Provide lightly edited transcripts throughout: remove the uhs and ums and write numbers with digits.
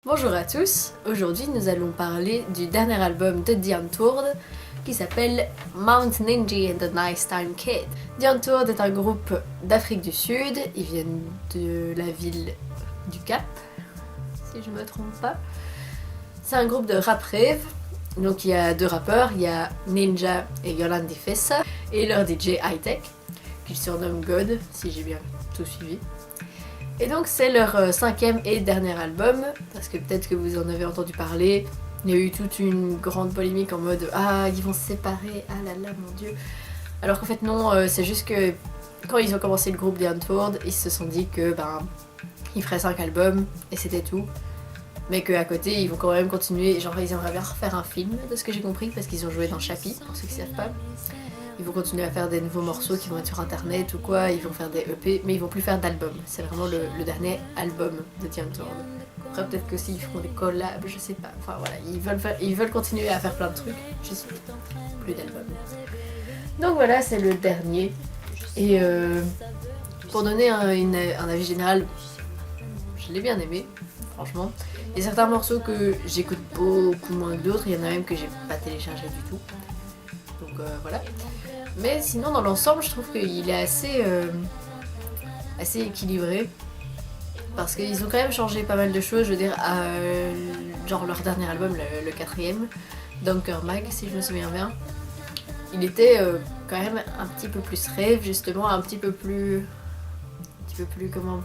Bonjour à tous, aujourd'hui nous allons parler du dernier album de The Untold qui s'appelle Mount Ninji and the Nice Time Kid. The Untold est un groupe d'Afrique du Sud, ils viennent de la ville du Cap, si je ne me trompe pas. C'est un groupe de rap rave, donc il y a deux rappeurs, il y a Ninja et Yolandi Fessa, et leur DJ Hightech, qu'ils surnomment God, si j'ai bien tout suivi. Et donc c'est leur cinquième et dernier album, parce que peut-être que vous en avez entendu parler, il y a eu toute une grande polémique en mode « Ah, ils vont se séparer, ah là là, mon dieu !» Alors qu'en fait non, c'est juste que quand ils ont commencé le groupe The Untold, ils se sont dit que ils feraient 5 albums et c'était tout. Mais qu'à côté ils vont quand même continuer, genre ils aimeraient bien refaire un film de ce que j'ai compris, parce qu'ils ont joué dans Chappie, pour ceux qui savent pas. Ils vont continuer à faire des nouveaux morceaux qui vont être sur internet ou quoi, ils vont faire des EP, mais ils vont plus faire d'albums. C'est vraiment le dernier album de The Untold. Après peut-être que s'ils feront des collabs, je sais pas. Enfin voilà, ils veulent continuer à faire plein de trucs, juste plus d'albums. Donc voilà, c'est le dernier. Et pour donner un avis général, je l'ai bien aimé, franchement. Il y a certains morceaux que j'écoute beaucoup moins que d'autres, il y en a même que j'ai pas téléchargé du tout. Donc voilà. Mais sinon dans l'ensemble je trouve qu'il est assez équilibré. Parce qu'ils ont quand même changé pas mal de choses, je veux dire, genre leur dernier album, le quatrième, Dunker Mag si je me souviens bien. Il était quand même un petit peu plus rave justement, un petit peu plus comment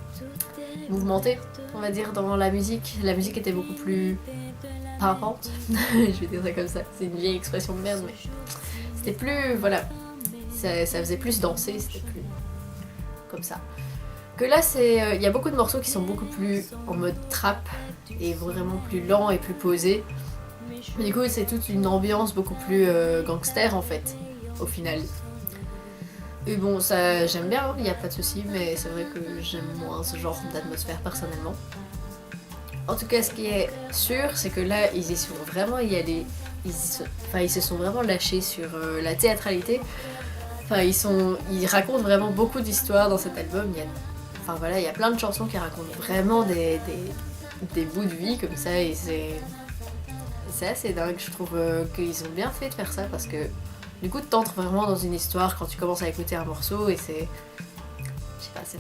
mouvementé on va dire dans la musique. La musique était beaucoup plus pimpante, je vais dire ça comme ça, c'est une vieille expression de merde mais c'était plus, voilà, ça faisait plus danser, c'était plus comme ça. Que là, il y a beaucoup de morceaux qui sont beaucoup plus en mode trap et vraiment plus lents et plus posés. Du coup, c'est toute une ambiance beaucoup plus gangster en fait, au final. Et bon, ça j'aime bien, il n'y a pas de souci, mais c'est vrai que j'aime moins ce genre d'atmosphère personnellement. En tout cas, ce qui est sûr, c'est que là, ils y sont vraiment y allés. Ils se sont vraiment lâchés sur la théâtralité. Enfin, ils racontent vraiment beaucoup d'histoires dans cet album. Il y a plein de chansons qui racontent vraiment des bouts de vie comme ça et c'est assez dingue. Je trouve qu'ils ont bien fait de faire ça parce que du coup, t'entres vraiment dans une histoire quand tu commences à écouter un morceau et c'est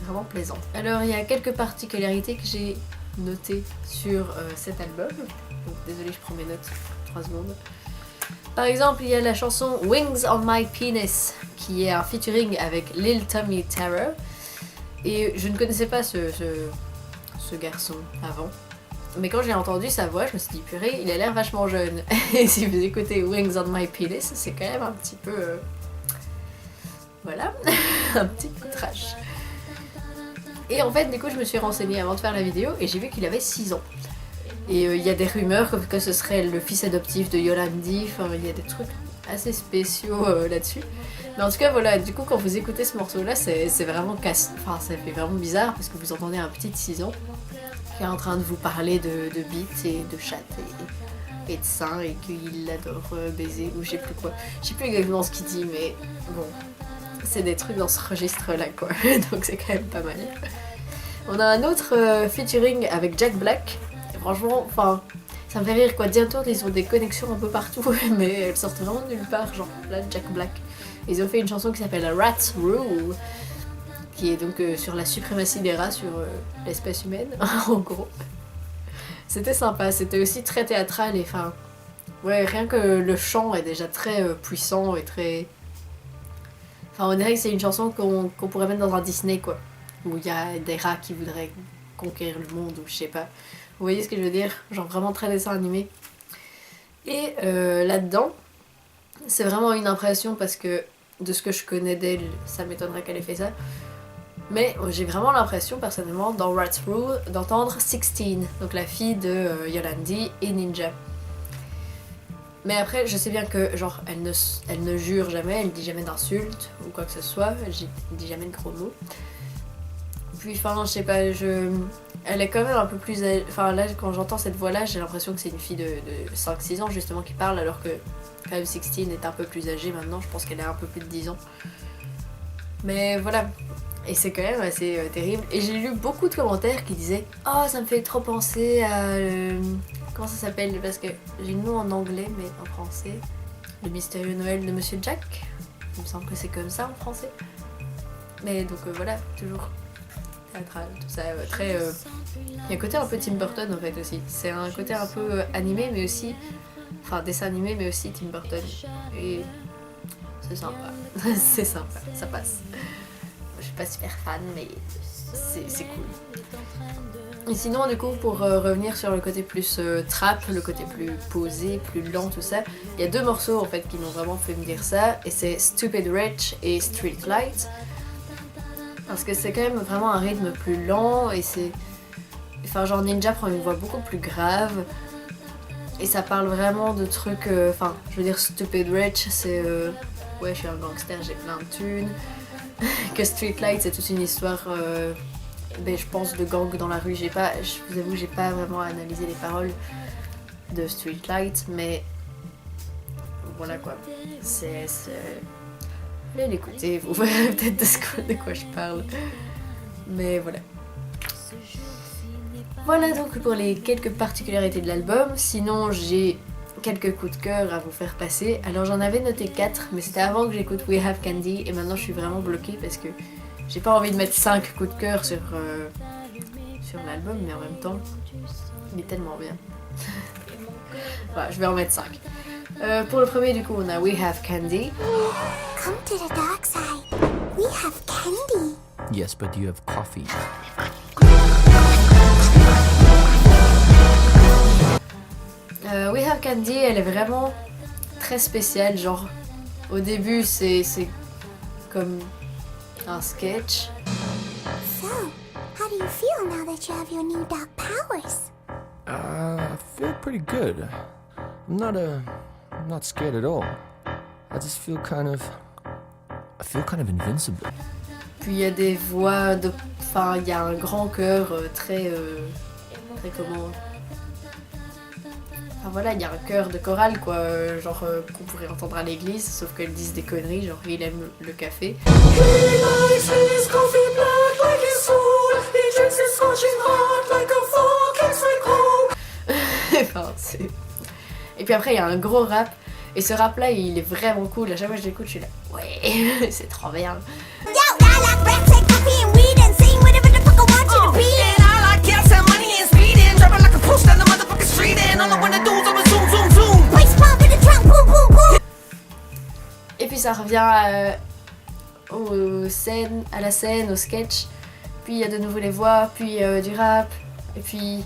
vraiment plaisant. Alors, il y a quelques particularités que j'ai notées sur cet album. Donc, désolée, je prends mes notes 3 secondes. Par exemple, il y a la chanson Wings on My Penis qui est un featuring avec Lil Tommy Terror. Et je ne connaissais pas ce garçon avant. Mais quand j'ai entendu sa voix, je me suis dit purée, il a l'air vachement jeune. Et si vous écoutez Wings on My Penis, c'est quand même un petit peu... Voilà, un petit peu trash. Et en fait, du coup, je me suis renseignée avant de faire la vidéo et j'ai vu qu'il avait 6 ans. Et il y a des rumeurs comme que ce serait le fils adoptif de Yolandi, enfin il y a des trucs assez spéciaux là-dessus. Mais en tout cas voilà, du coup quand vous écoutez ce morceau là, c'est vraiment enfin ça fait vraiment bizarre parce que vous entendez un petit de 6 ans qui est en train de vous parler de bites et de chatte et de seins et qu'il adore baiser ou je sais plus quoi. Je sais plus exactement ce qu'il dit mais bon, c'est des trucs dans ce registre là quoi, donc c'est quand même pas mal. On a un autre featuring avec Jack Black. Franchement, enfin, ça me fait rire quoi. The Untold, ils ont des connexions un peu partout, mais elles sortent vraiment de nulle part. Genre là, Jack Black. Ils ont fait une chanson qui s'appelle Rats Rule, qui est donc sur la suprématie des rats sur l'espèce humaine, en gros. C'était sympa, c'était aussi très théâtral et enfin, ouais, rien que le chant est déjà très puissant et très. Enfin, on dirait que c'est une chanson qu'on pourrait mettre dans un Disney quoi, où il y a des rats qui voudraient conquérir le monde ou je sais pas. Vous voyez ce que je veux dire? Genre vraiment très dessin animé. Et là-dedans, c'est vraiment une impression parce que de ce que je connais d'elle, ça m'étonnerait qu'elle ait fait ça. Mais j'ai vraiment l'impression, personnellement, dans Rats Rule, d'entendre 16, donc la fille de Yolandi et Ninja. Mais après, je sais bien que genre elle ne jure jamais, elle dit jamais d'insultes ou quoi que ce soit, elle dit jamais de gros mots. Puis enfin, je sais pas, elle est quand même un peu plus... Enfin là, quand j'entends cette voix-là, j'ai l'impression que c'est une fille de 5-6 ans justement qui parle, alors que quand même 16 est un peu plus âgée maintenant, je pense qu'elle a un peu plus de 10 ans. Mais voilà, Et c'est quand même assez terrible. Et j'ai lu beaucoup de commentaires qui disaient « Oh, ça me fait trop penser à... comment ça s'appelle ? Parce que j'ai le nom en anglais, mais en français. Le mystérieux Noël de Monsieur Jack. Il me semble que c'est comme ça en français. Mais donc voilà, toujours théâtral, tout ça, très... Il y a un côté un peu Tim Burton en fait aussi. C'est un côté un peu animé, mais aussi... Enfin, dessin animé, mais aussi Tim Burton. Et c'est sympa. C'est sympa, ça passe. Je suis pas super fan, mais c'est cool. Et sinon, du coup, pour revenir sur le côté plus trap, le côté plus posé, plus lent, tout ça, il y a 2 morceaux en fait qui m'ont vraiment fait me dire ça, et c'est Stupid Rich et Street Light. Parce que c'est quand même vraiment un rythme plus lent, et c'est... Enfin, genre Ninja prend une voix beaucoup plus grave, et ça parle vraiment de trucs... Enfin, je veux dire, Stupid Rich, c'est... Ouais, je suis un gangster, j'ai plein de thunes. Que Street Light, c'est toute une histoire... Ben, je pense de gang dans la rue. Je vous avoue, j'ai pas vraiment analysé les paroles de Street Light, mais voilà quoi. Allez l'écouter, vous verrez peut-être de quoi je parle. Mais voilà. Voilà donc pour les quelques particularités de l'album. Sinon, j'ai quelques coups de cœur à vous faire passer. Alors j'en avais noté 4, mais c'était avant que j'écoute We Have Candy, et maintenant je suis vraiment bloquée parce que j'ai pas envie de mettre 5 coups de cœur sur l'album, mais en même temps, il est tellement bien. Voilà, je vais en mettre 5. Pour le premier, du coup, on a We Have Candy. Come to the dark side. We have candy. Yes, but you have coffee. We Have Candy, elle est vraiment très spéciale. Genre, au début, c'est comme un sketch. So, how do you feel now that you have your new dark powers? I feel pretty good. I'm not scared at all. I just feel kind of invincible. Puis il y a des voix de... Enfin, il y a un grand chœur très comment... Enfin voilà, il y a un chœur de chorale quoi, genre qu'on pourrait entendre à l'église, sauf qu'elles disent des conneries, genre il aime le café. Enfin, et puis après il y a un gros rap, et ce rap là il est vraiment cool, à chaque fois que je l'écoute je suis là, ouais, c'est trop bien. Et puis ça revient à la scène, au sketch, puis il y a de nouveau les voix, puis du rap, et puis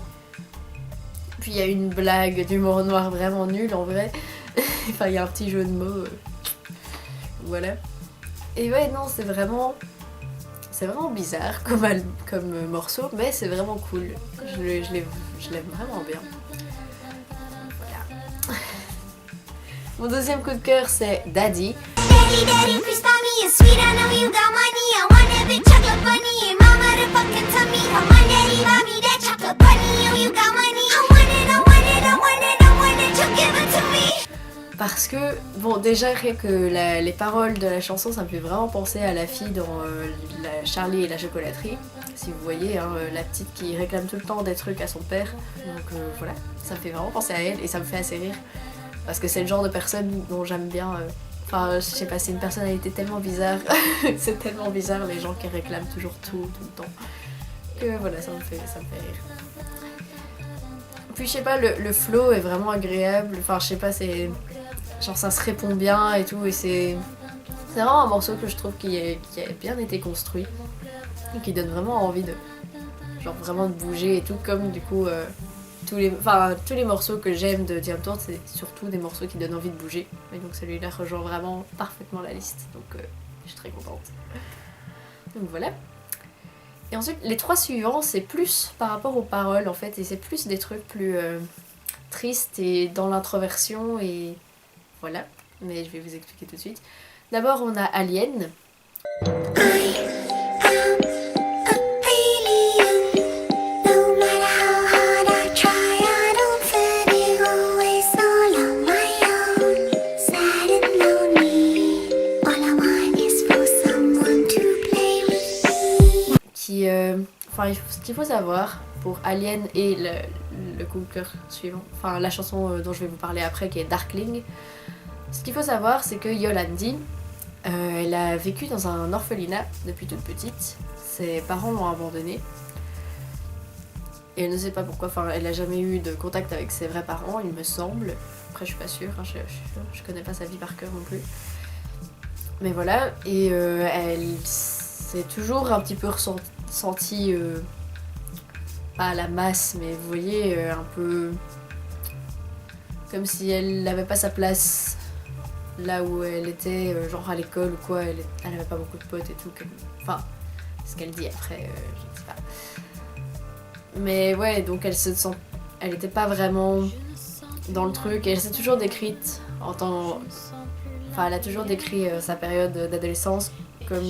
il y a une blague d'humour noir vraiment nulle en vrai. Enfin il y a un petit jeu de mots, voilà. Et ouais non, c'est vraiment bizarre comme morceau, mais c'est vraiment cool. Je l'aime vraiment bien. Voilà. Mon deuxième coup de cœur c'est Daddy. Daddy, please buy me a sweet, I know you got money. I want a big chocolate bunny and mama to fucking tummy. Come on, daddy, buy me that chocolate bunny. You got money. I want it, you give it to me. Parce que, bon, déjà rien que les paroles de la chanson, ça me fait vraiment penser à la fille dans Charlie et la chocolaterie. Si vous voyez, hein, la petite qui réclame tout le temps des trucs à son père. Donc voilà, ça me fait vraiment penser à elle et ça me fait assez rire. Parce que c'est le genre de personne dont j'aime bien... Enfin, je sais pas, c'est une personnalité tellement bizarre. C'est tellement bizarre les gens qui réclament toujours tout le temps. Que voilà, ça me fait rire. Puis je sais pas, le flow est vraiment agréable. Enfin, je sais pas, c'est... Genre ça se répond bien et tout. Et c'est vraiment un morceau que je trouve qui a bien été construit. Et qui donne vraiment envie de... Genre vraiment de bouger et tout. Comme du coup... tous les morceaux que j'aime de Diane Tourte, c'est surtout des morceaux qui donnent envie de bouger. Et donc celui-là rejoint vraiment parfaitement la liste. Donc je suis très contente. Donc voilà. Et ensuite, les 3 suivants, c'est plus par rapport aux paroles en fait. Et c'est plus des trucs plus tristes et dans l'introversion. Et voilà. Mais je vais vous expliquer tout de suite. D'abord, on a Alien. ce qu'il faut savoir pour Alien et le coup de cœur suivant, enfin la chanson dont je vais vous parler après qui est Darkling, ce qu'il faut savoir c'est que Yolandi, elle a vécu dans un orphelinat depuis toute petite, ses parents l'ont abandonnée et elle ne sait pas pourquoi, enfin elle a jamais eu de contact avec ses vrais parents il me semble, après je suis pas sûre, hein, je connais pas sa vie par cœur non plus. Mais voilà, et elle s'est toujours un petit peu ressentie, pas à la masse, mais vous voyez, un peu comme si elle n'avait pas sa place là où elle était, genre à l'école ou quoi, elle avait pas beaucoup de potes et tout, enfin, ce qu'elle dit après, je sais pas. Mais ouais, donc elle était pas vraiment dans le truc, et elle s'est toujours décrite en tant... Enfin, elle a toujours décrit sa période d'adolescence comme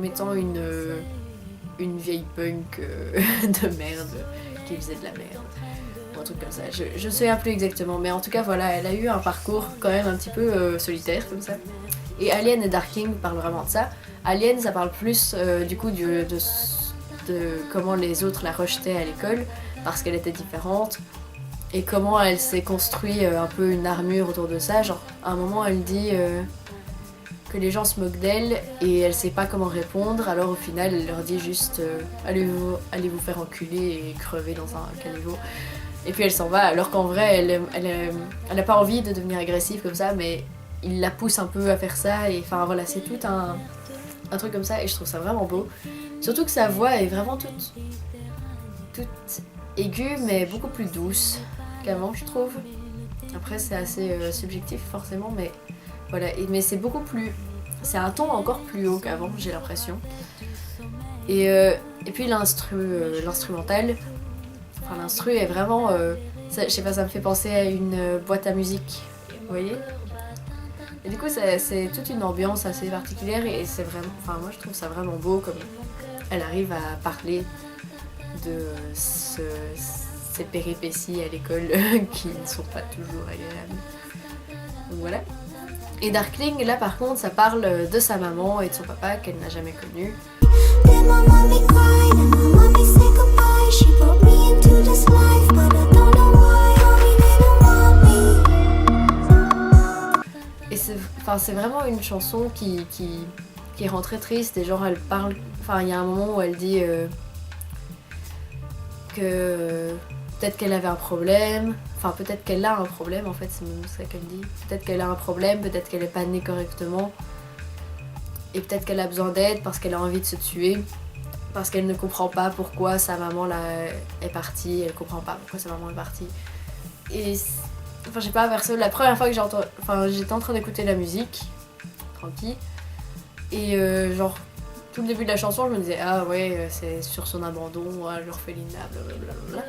étant une vieille punk de merde qui faisait de la merde. Ou un truc comme ça. Je sais plus exactement, mais en tout cas, voilà, elle a eu un parcours quand même un petit peu solitaire comme ça. Et Alien et Darkling parlent vraiment de ça. Alien, ça parle plus du coup de comment les autres la rejetaient à l'école parce qu'elle était différente. Et comment elle s'est construit un peu une armure autour de ça. Genre, à un moment, elle dit que les gens se moquent d'elle et elle sait pas comment répondre. Alors au final, elle leur dit juste allez vous faire enculer et crever dans un caniveau. Et puis elle s'en va. Alors qu'en vrai, elle a pas envie de devenir agressive comme ça, mais il la pousse un peu à faire ça. Et enfin voilà, c'est tout un truc comme ça. Et je trouve ça vraiment beau. Surtout que sa voix est vraiment toute aiguë, mais beaucoup plus douce qu'avant, je trouve. Après, c'est assez subjectif forcément, mais voilà. Mais c'est beaucoup plus... C'est un ton encore plus haut qu'avant, j'ai l'impression. Et puis l'instrumental, enfin l'instru est vraiment... je sais pas, ça me fait penser à une boîte à musique, vous voyez ? Et du coup, c'est toute une ambiance assez particulière et c'est vraiment... Enfin, moi, je trouve ça vraiment beau, comme elle arrive à parler de ces péripéties à l'école qui ne sont pas toujours agréables. Donc voilà. Et Darkling, là par contre, ça parle de sa maman et de son papa qu'elle n'a jamais connu. Then my mommy cried and my mommy said goodbye. She brought me into this life, but I don't know why. Mommy didn't want me. Et c'est vraiment une chanson qui rend très triste et genre elle parle... Enfin, il y a un moment où elle dit que peut-être qu'elle avait un problème, enfin peut-être qu'elle a un problème en fait, c'est même ça qu'elle dit. Peut-être qu'elle a un problème, peut-être qu'elle n'est pas née correctement, et peut-être qu'elle a besoin d'aide parce qu'elle a envie de se tuer, parce qu'elle ne comprend pas pourquoi sa maman est partie, elle comprend pas pourquoi sa maman est partie. Et enfin, j'ai pas perso, la première fois que j'étais en train d'écouter la musique, tranquille, et genre tout le début de la chanson, je me disais ah ouais, c'est sur son abandon, l'orphelinat, blablabla.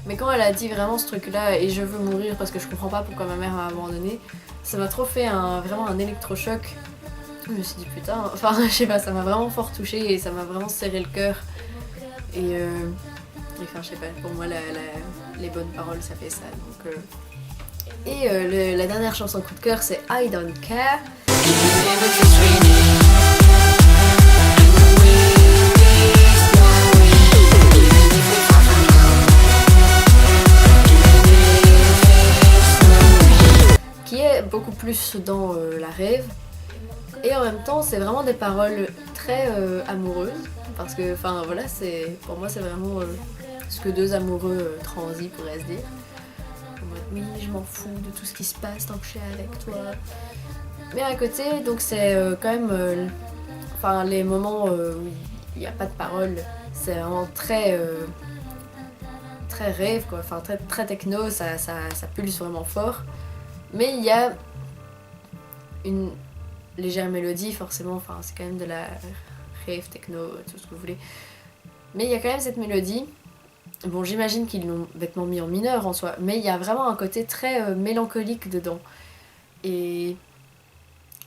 Mais quand elle a dit vraiment ce truc-là, et je veux mourir parce que je comprends pas pourquoi ma mère m'a abandonnée, ça m'a trop fait vraiment un électrochoc. Je me suis dit putain, enfin je sais pas, ça m'a vraiment fort touchée et ça m'a vraiment serré le cœur. Et enfin je sais pas, pour moi les bonnes paroles ça fait ça. Donc, et la dernière chanson coup de cœur c'est I Don't Care. Qui est beaucoup plus dans la rêve. Et en même temps, c'est vraiment des paroles très amoureuses. Parce que, enfin voilà, pour moi, c'est vraiment ce que deux amoureux transis pourraient se dire. En mode, oui, je m'en fous de tout ce qui se passe tant que je suis avec toi. Mais à côté, donc c'est quand même. Enfin, les moments où il n'y a pas de paroles, c'est vraiment très rêve, quoi. Enfin, très, très techno, ça pulse vraiment fort. Mais il y a une légère mélodie, forcément, enfin c'est quand même de la rave, techno, tout ce que vous voulez. Mais il y a quand même cette mélodie. Bon, j'imagine qu'ils l'ont bêtement mis en mineur en soi, mais il y a vraiment un côté très mélancolique dedans. Et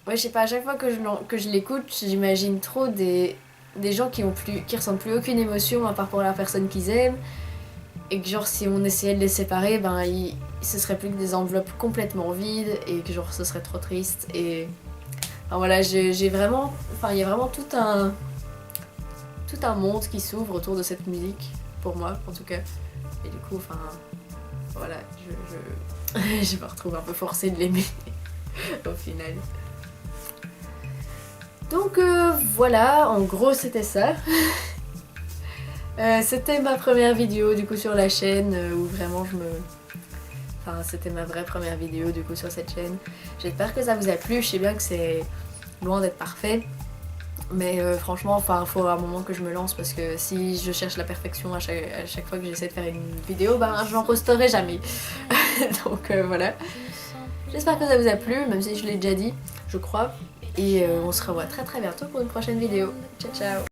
ouais, je sais pas, à chaque fois que je l'écoute, j'imagine trop des gens qui ressentent plus aucune émotion à part pour la personne qu'ils aiment. Et que genre si on essayait de les séparer, ben ce serait plus que des enveloppes complètement vides et que genre ce serait trop triste. Et enfin, voilà, j'ai vraiment, enfin il y a vraiment tout tout un monde qui s'ouvre autour de cette musique, pour moi en tout cas. Et du coup, enfin, voilà, je me retrouve un peu forcée de l'aimer au final. Donc voilà, en gros c'était ça. C'était ma première vidéo du coup sur la chaîne où vraiment Enfin, c'était ma vraie première vidéo du coup sur cette chaîne. J'espère que ça vous a plu, je sais bien que c'est loin d'être parfait. Mais franchement, enfin, faut à un moment que je me lance parce que si je cherche la perfection à chaque fois que j'essaie de faire une vidéo, ben j'en posterai jamais. Donc voilà. J'espère que ça vous a plu, même si je l'ai déjà dit, je crois. Et on se revoit très très bientôt pour une prochaine vidéo. Ciao ciao!